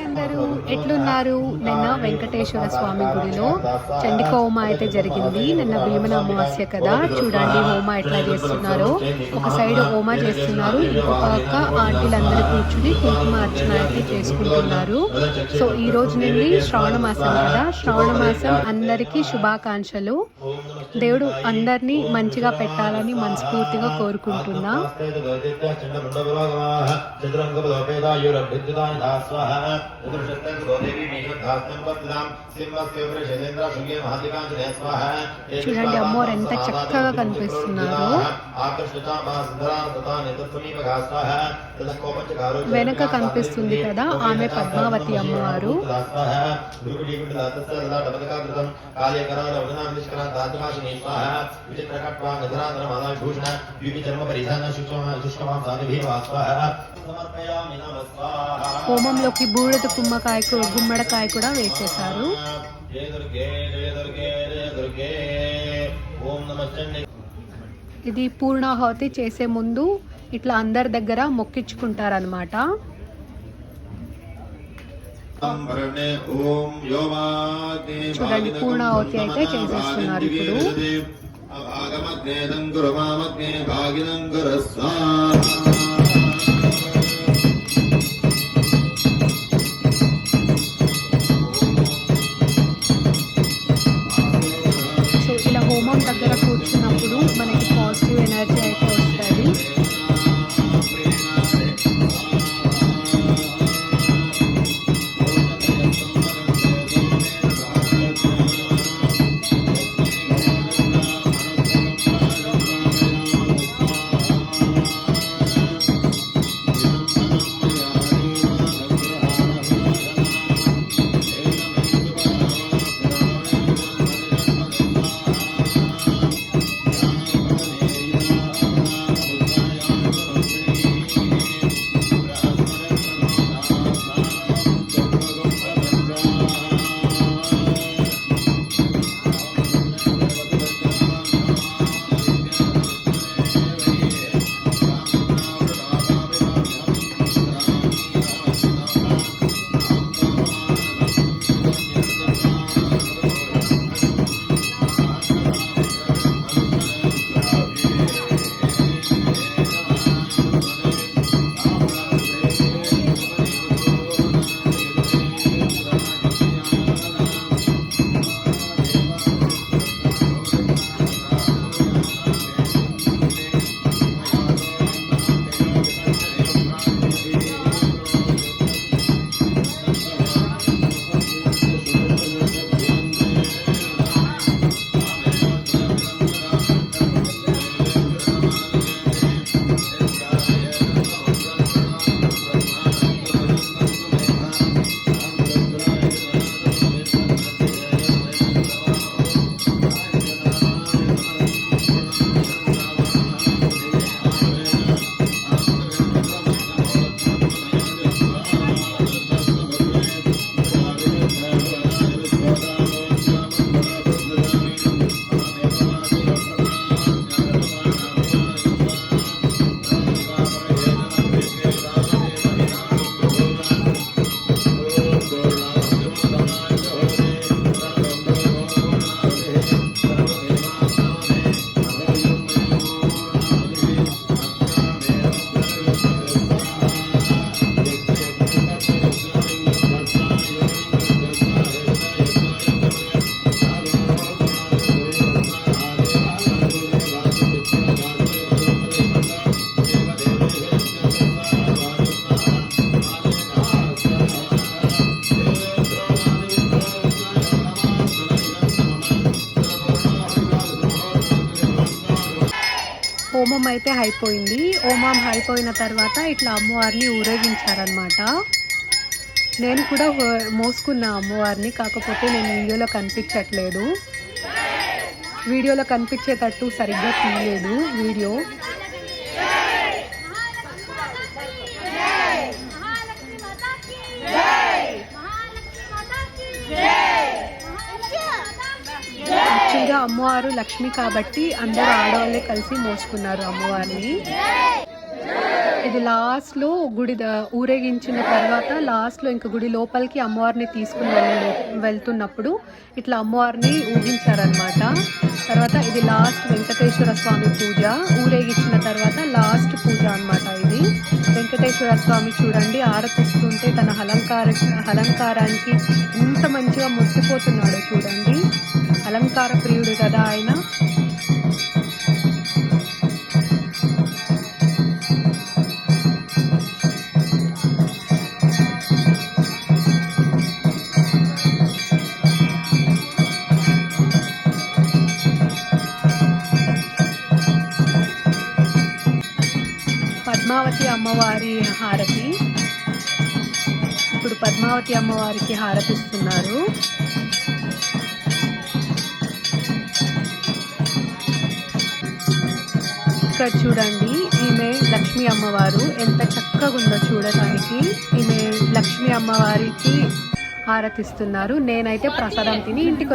అందరూ ఎట్లున్నారు? నిన్న వెంకటేశ్వర స్వామి గుడిలో చండిక హోమ అయితే జరిగింది. నిన్న భీమన అమావాస్య కదా, చూడండి హోమ ఎట్లా చేస్తున్నారో. ఒక సైడ్ హోమ చేస్తున్నారు, ఇంకొక పక్క ఆంటీలందరూ కూర్చుని కుంకుమ అర్చన అయితే చేసుకుంటున్నారు. సో ఈ రోజు నుండి శ్రావణ మాసం కదా, శ్రావణ మాసం అందరికీ శుభాకాంక్షలు. దేవుడు అందరినీ మంచిగా పెట్టాలని మనస్ఫూర్తిగా కోరుకుంటున్నా. చూడండి అమ్మవారు ఎంత చక్కగా కనిపిస్తున్నారు. వెనక కనిపిస్తుంది కదా, ఆమె పద్మావతి అమ్మవారు. హోమంలోకి బూడిద గుమ్మడికాయ కూడా వేసేశారు. ఇది పూర్ణాహుతి చేసే ముందు ఇట్లా అందరి దగ్గర మొక్కించుకుంటారనమాట. చూడండి పూర్ణాహుతి అయితే చేసేస్తున్నారు ఇప్పుడు. సో ఇలా హోమం దగ్గర కూర్చున్నప్పుడు మనకి పాజిటివ్ ఎనర్జీ అయితే వస్తుంది. హోమం అయితే అయిపోయింది. హోమం అయిపోయిన తర్వాత ఇట్లా అమ్మవారిని ఊరేగించారనమాట. నేను కూడా మోసుకున్న అమ్మవారిని, కాకపోతే నేను వీడియోలో కనిపించట్లేదు. వీడియోలో కనిపించేటట్టు సరిగ్గా తీయలేదు వీడియో. యాక్చువల్గా అమ్మవారు లక్ష్మి కాబట్టి అందరూ ఆడవాళ్ళే కలిసి మోసుకున్నారు అమ్మవారిని. ఇది లాస్ట్లో గుడి ఊరేగించిన తర్వాత లాస్ట్లో ఇంకా గుడి లోపలికి అమ్మవారిని తీసుకుని వెళ్తున్నప్పుడు ఇట్లా అమ్మవారిని ఊహించారనమాట. తర్వాత ఇది లాస్ట్ వెంకటేశ్వర స్వామి పూజ, ఊరేగించిన తర్వాత లాస్ట్ పూజ అనమాట. ఇది వెంకటేశ్వర స్వామి చూడండి ఆరతిస్తుంటే తన అలంకారానికి ఎంత మంచిగా మురిసిపోతున్నాడో చూడండి. అలంకార ప్రియుడు కదా ఆయన. పద్మావతి అమ్మవారి హారతి. ఇప్పుడు పద్మావతి అమ్మవారికి హారతిస్తున్నారు. ఇక్కడ చూడండి ఈమె లక్ష్మీ అమ్మవారు ఎంత చక్కగా ఉందో చూడటానికి. ఈమె లక్ష్మీ అమ్మవారికి హారతిస్తున్నారు. నేనైతే ప్రసాదం తిని ఇంటికి